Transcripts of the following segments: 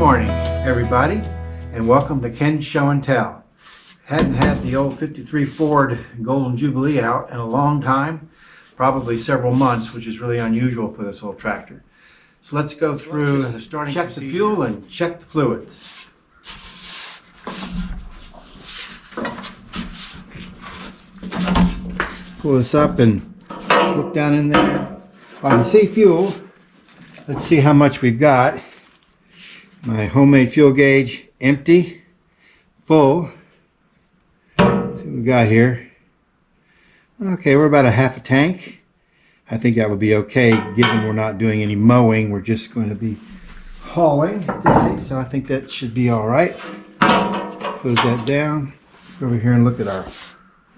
morning, everybody, and welcome to Ken's Show and Tell. Hadn't had the old 53 Ford Golden Jubilee out in a long time, probably several months, which is really unusual for this old tractor. So let's go through, check the fuel and check the fluids. Pull this up and look down in there. I can see fuel. Let's see how much we've got. My homemade fuel gauge, empty, full. Let's see what we got here. Okay, we're about a half a tank. I think that would be okay, given we're not doing any mowing. We're just going to be hauling today, so I think that should be all right. Close that down. Go over here and look at our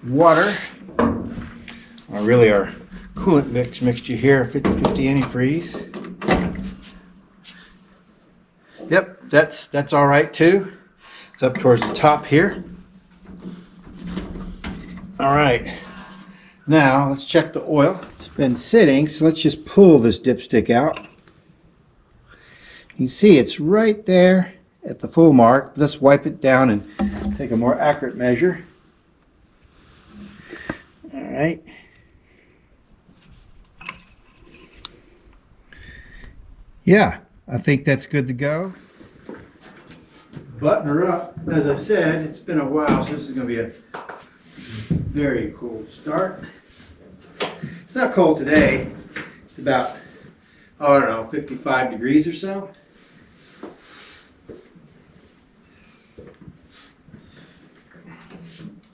water. Really our coolant mixture here, 50-50 antifreeze. Yep, that's all right too. It's up towards the top here. All right, now let's check the oil. It's been sitting, so let's just pull this dipstick out. You can see it's right there at the full mark. Let's wipe it down and take a more accurate measure. All right. Yeah, I think that's good to go. Button her up. As I said, it's been a while, so this is going to be a very cold start. It's not cold today. It's about, I don't know, 55 degrees or so.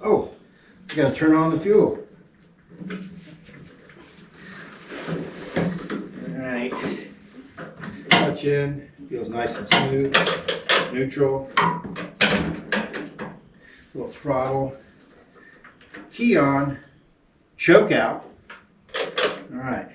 Oh, I got to turn on the fuel. All right. Touch in, feels nice and smooth, neutral, little throttle, key on, choke out. All right.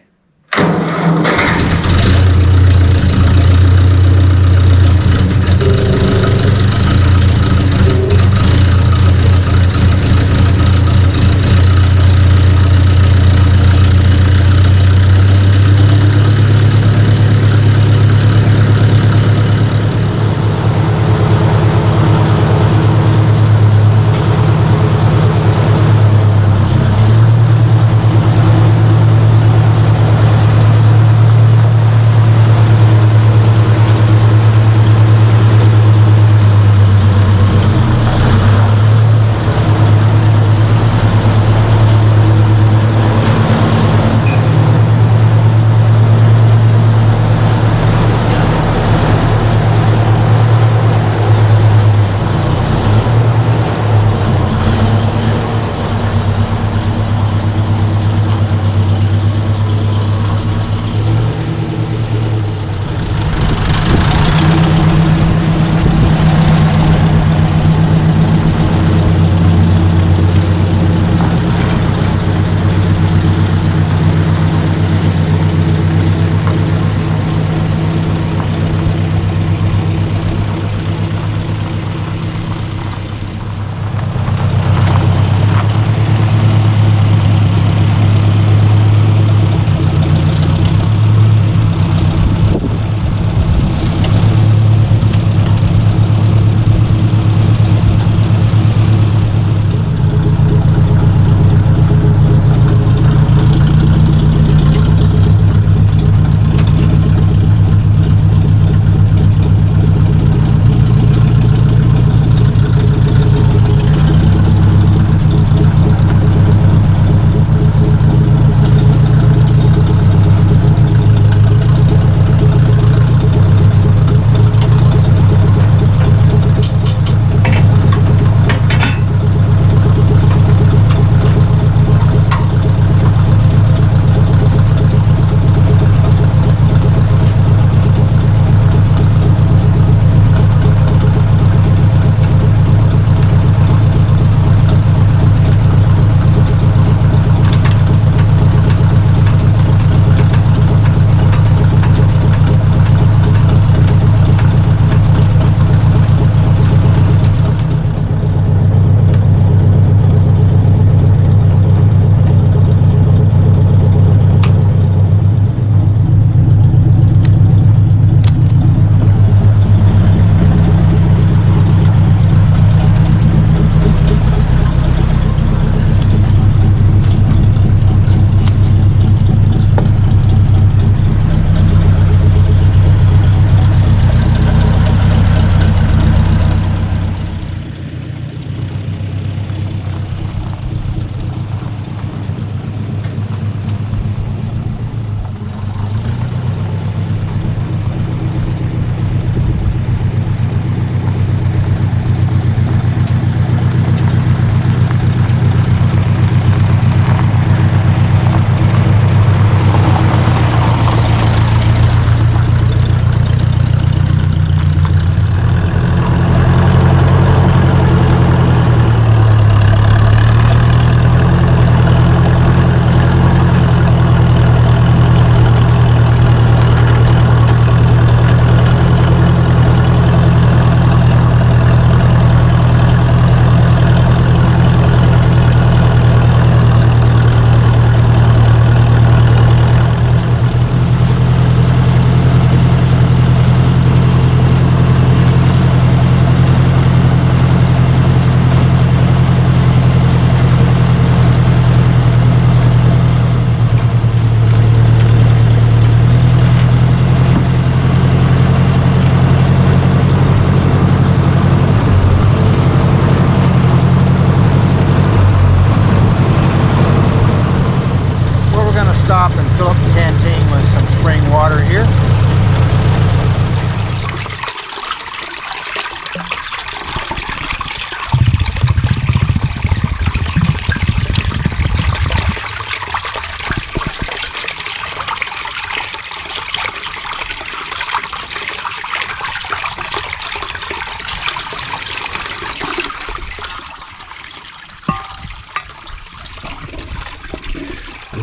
stop and fill up the canteen with some spring water here.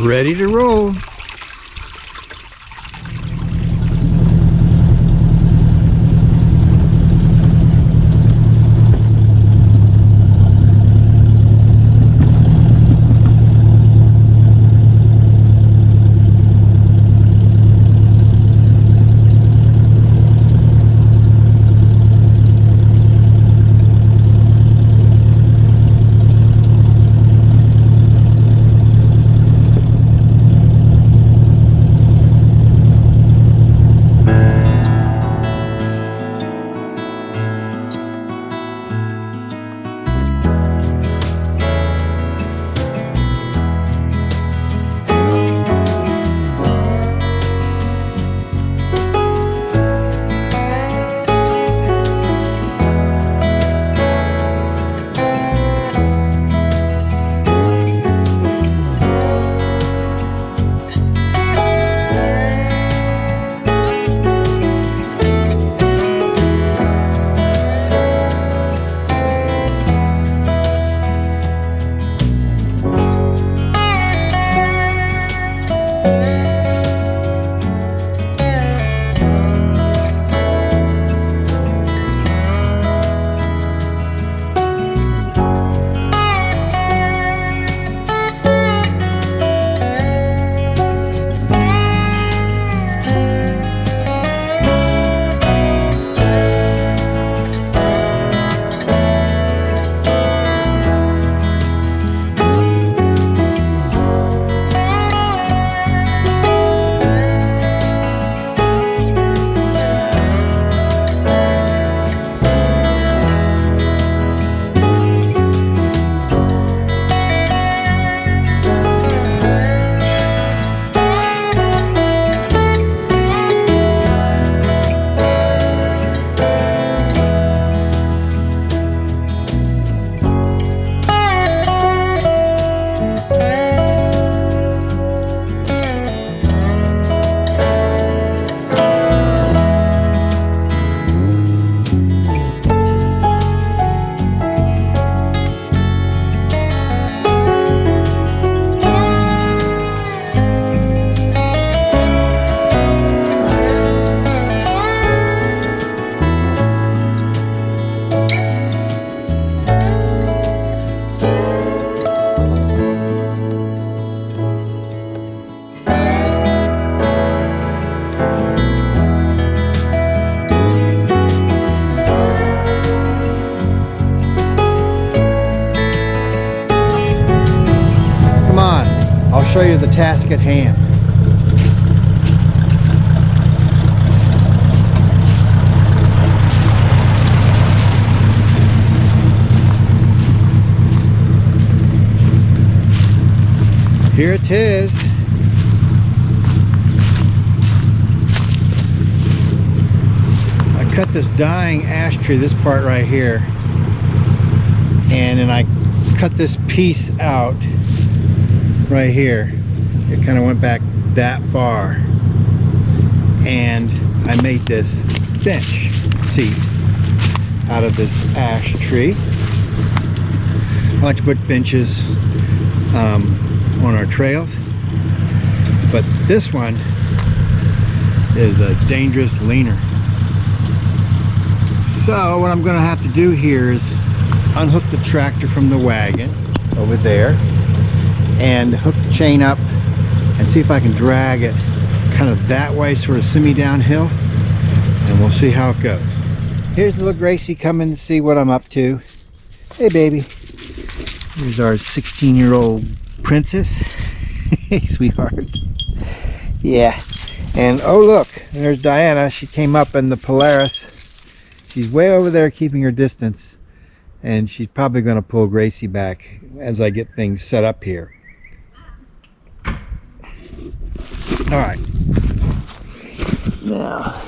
Ready to roll. Show you the task at hand. Here it is. I cut this dying ash tree, this part right here, and then I cut this piece out right here. It kind of went back that far, and I made this bench seat out of this ash tree. I like to put benches on our trails, but this one is a dangerous leaner. So what I'm going to have to do here is unhook the tractor from the wagon over there and hook the chain up and see if I can drag it kind of that way, sort of semi-downhill, and we'll see how it goes. Here's little Gracie coming to see what I'm up to. Hey baby. Here's our 16-year-old princess. Hey sweetheart. Yeah. And oh look, there's Diana. She came up in the Polaris. She's way over there keeping her distance, and she's probably going to pull Gracie back as I get things set up here. All right. Now.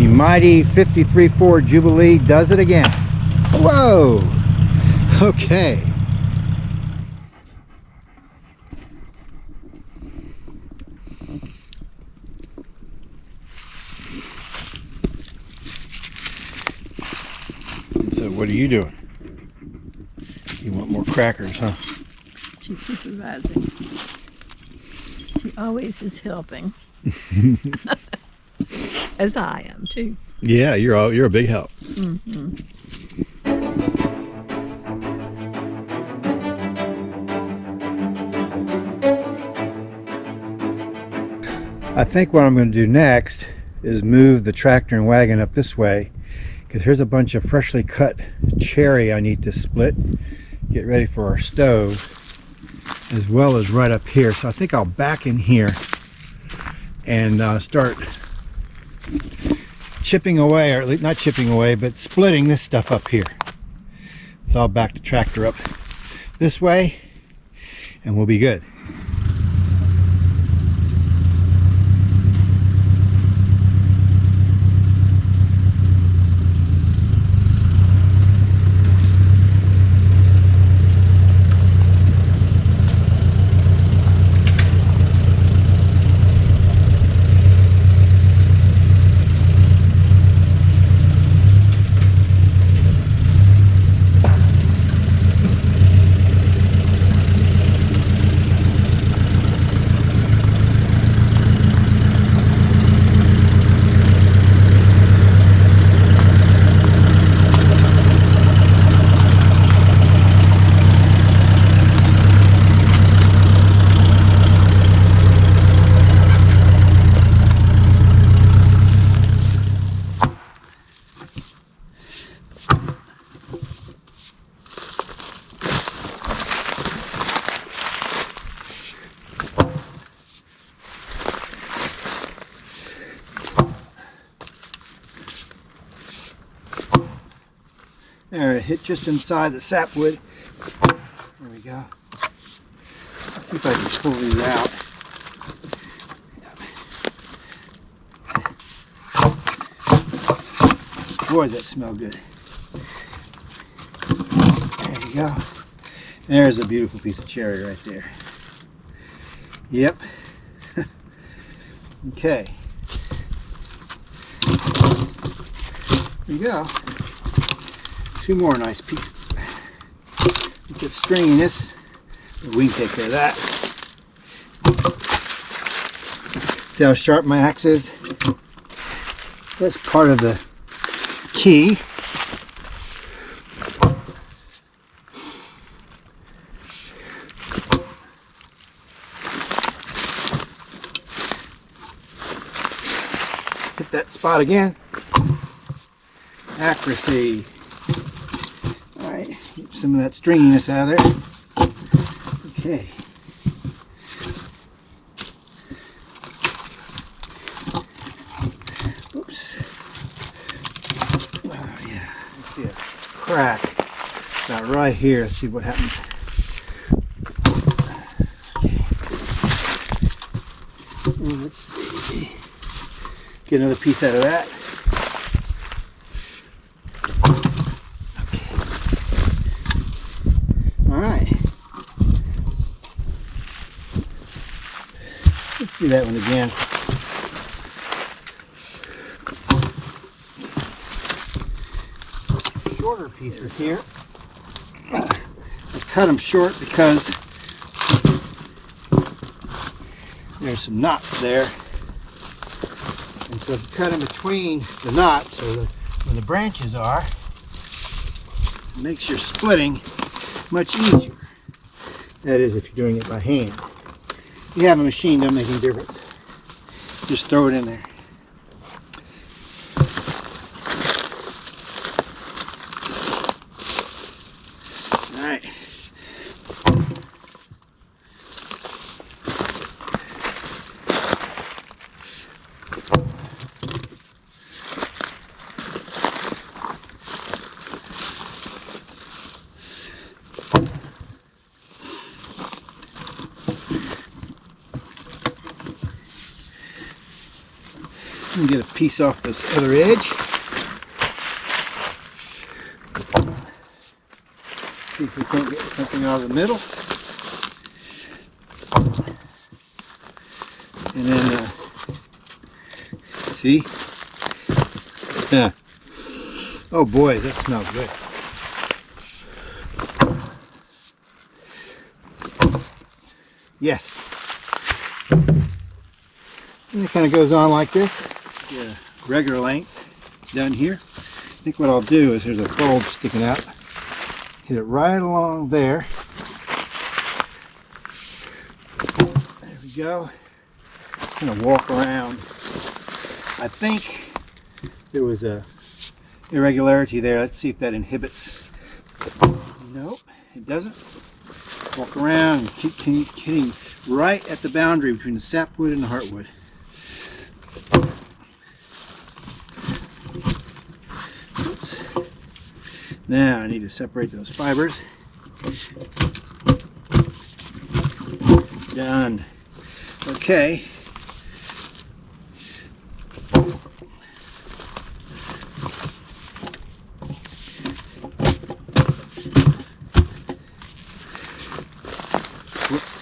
Mighty 53 Ford Jubilee does it again. Whoa! Okay. So what are you doing? You want more crackers, huh? She's supervising. She always is helping. As I am too. Yeah, you're a big help. Mm-hmm. I think what I'm going to do next is move the tractor and wagon up this way, because here's a bunch of freshly cut cherry I need to split, get ready for our stove, as well as right up here. So I think I'll back in here and start chipping away, or at least not chipping away, but splitting this stuff up here. So I'll back the tractor up this way, and we'll be good. There, it hit just inside the sapwood. There we go. Let's see if I can pull these out. Boy, does that smell good. There you go. There's a beautiful piece of cherry right there. Yep. Okay. There you go. Two more nice pieces. Just stringing this. We can take care of that. See how sharp my axe is? That's part of the key. Hit that spot again. Accuracy. Alright, get some of that stringiness out of there. Okay. Oops. Oh yeah, I see a crack about right here. Let's see what happens. Okay. Let's see. Get another piece out of that. Alright. Let's do that one again. Shorter pieces here. I cut them short because there's some knots there. And so if you cut in between the knots, or where the branches are, it makes your splitting much easier. That is, if you're doing it by hand. If you have a machine, doesn't make any difference. Just throw it in there. All right. And get a piece off this other edge. See if we can't get something out of the middle. And then, see? Yeah. Oh boy, that smells good. Yes. And it kind of goes on like this. Yeah, regular length down here. I think what I'll do is, there's a bulge sticking out. Hit it right along there. There we go. I'm gonna walk around. I think there was a irregularity there. Let's see if that inhibits. Nope, it doesn't. Walk around and keep hitting right at the boundary between the sapwood and the heartwood. Now I need to separate those fibers. Done. Okay.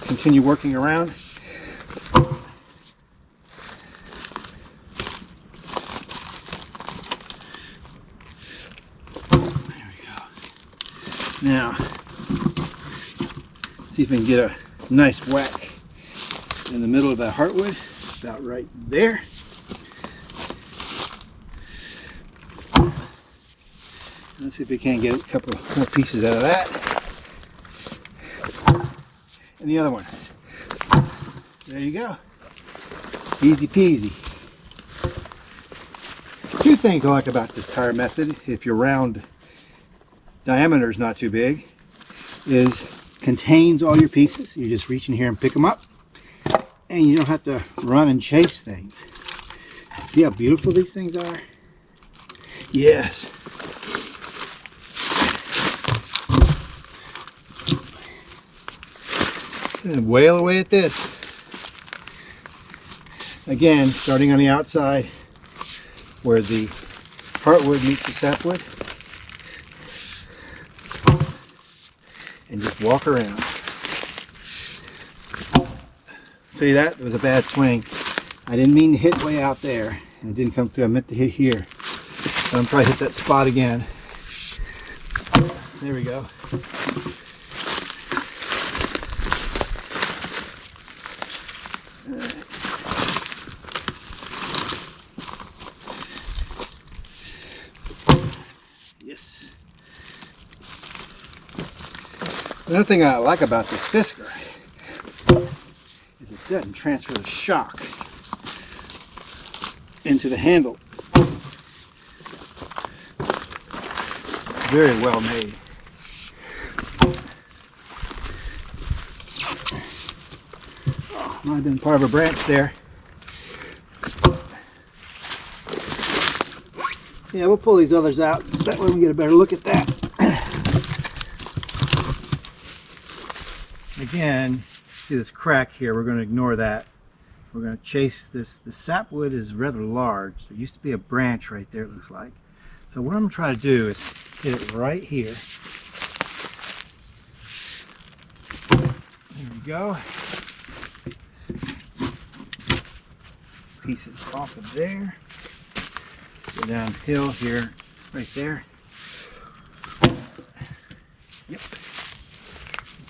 Continue working around. There we go. Now, see if we can get a nice whack in the middle of that heartwood, about right there. Let's see if we can get a couple more pieces out of that. And the other one. There you go. Easy peasy. Two things I like about this tire method, if your round diameter is not too big, is contains all your pieces. You just reach in here and pick them up, and you don't have to run and chase things. See how beautiful these things are? Yes. And wail away at this. Again, starting on the outside where the heartwood meets the sapwood, and just walk around. See, that was a bad swing. I didn't mean to hit way out there, and it didn't come through. I meant to hit here. So I'm probably hit that spot again. There we go. Yes. Another thing I like about this Fiskar is it doesn't transfer the shock into the handle. Very well made. Oh, might have been part of a branch there. Yeah, we'll pull these others out. That way we can get a better look at that. Again, see this crack here, we're going to ignore that. We're going to chase this. The sapwood is rather large. There used to be a branch right there, it looks like. So what I'm going to try to do is hit it right here. There we go. Pieces off of there. Go downhill here, right there. Yep.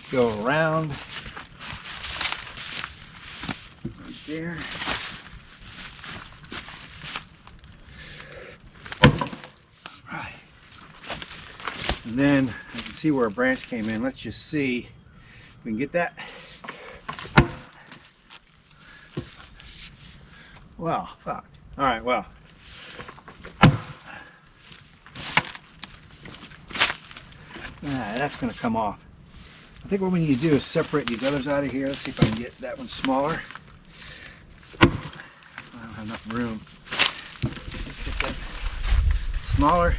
Go around. Right there. Right. And then I can see where a branch came in. Let's just see if we can get that. Well, fuck. All right, well. That's going to come off. I think what we need to do is separate these others out of here. Let's see if I can get that one smaller. I don't have enough room. Let's get that smaller.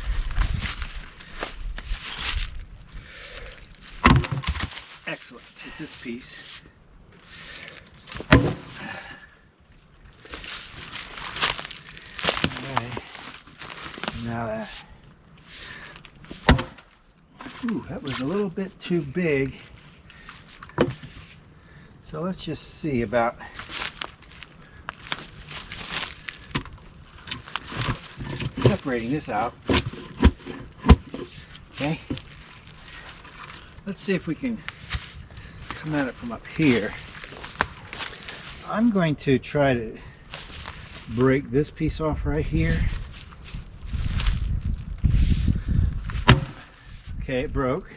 Excellent. Take this piece. Alright. Now that. Ooh, that was a little bit too big. So let's just see about separating this out. Okay. Let's see if we can come at it from up here. I'm going to try to break this piece off right here. Okay, it broke.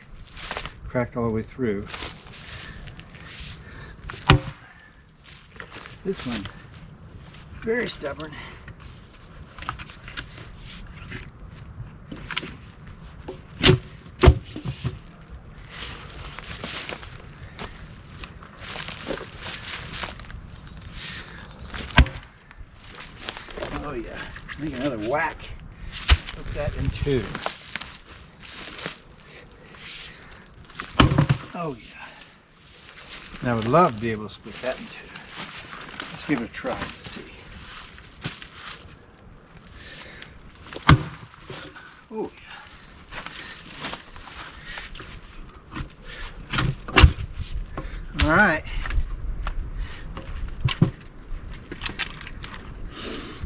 Cracked all the way through. This one, very stubborn. Oh yeah, I think another whack. Put that in two. Oh yeah. And I would love to be able to split that in two. Let's give it a try and see. Oh, yeah. All right.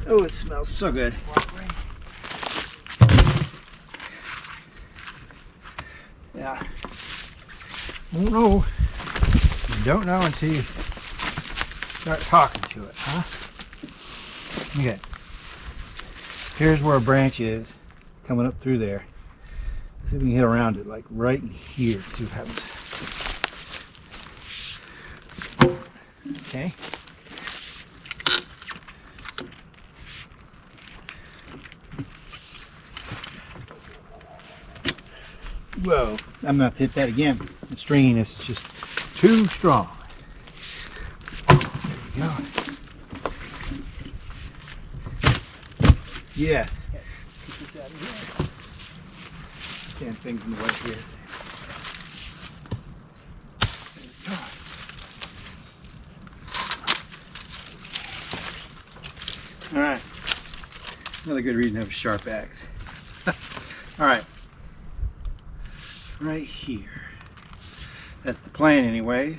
Oh, it smells so good. Yeah. Won't know. You don't know until you start talking to it, huh? Okay. Here's where a branch is coming up through there. Let's see if we can hit around it, like right in here. See what happens. Okay. Whoa, I'm not hit that again. The stringiness is just too strong. There we go. Yes. Let's get this out of here. Damn things in the way here. All right. Another good reason to have a sharp axe. All right. Right here. That's the plan anyway.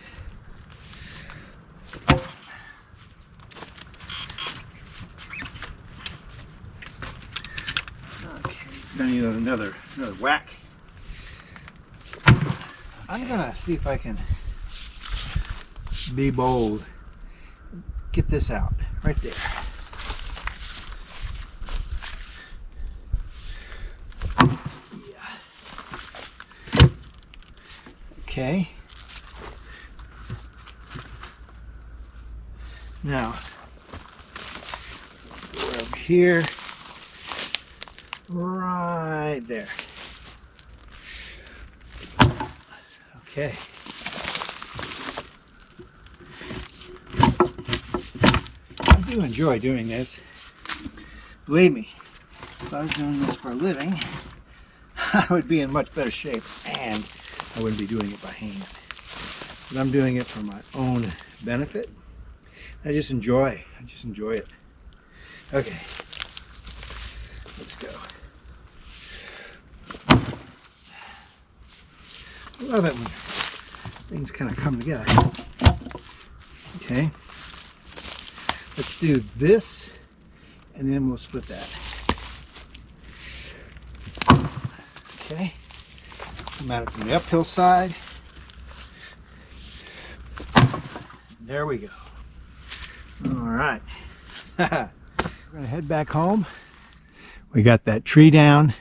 Okay, it's gonna need another whack. I'm gonna see if I can be bold. Get this out right there. Okay. Now, let's go over here. Right there. Okay. I do enjoy doing this. Believe me, if I was doing this for a living, I would be in much better shape and I wouldn't be doing it by hand. But I'm doing it for my own benefit. I just enjoy it. Okay, let's go. I love it when things kind of come together. Okay, let's do this and then we'll split that. Okay. Come at it from the uphill side. There we go. All right. We're gonna head back home. We got that tree down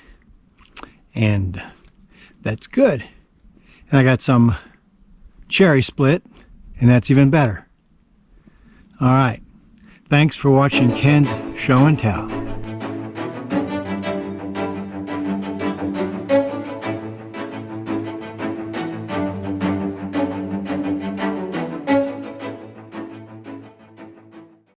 and that's good. And I got some cherry split and that's even better. All right. Thanks for watching Ken's Show and Tell.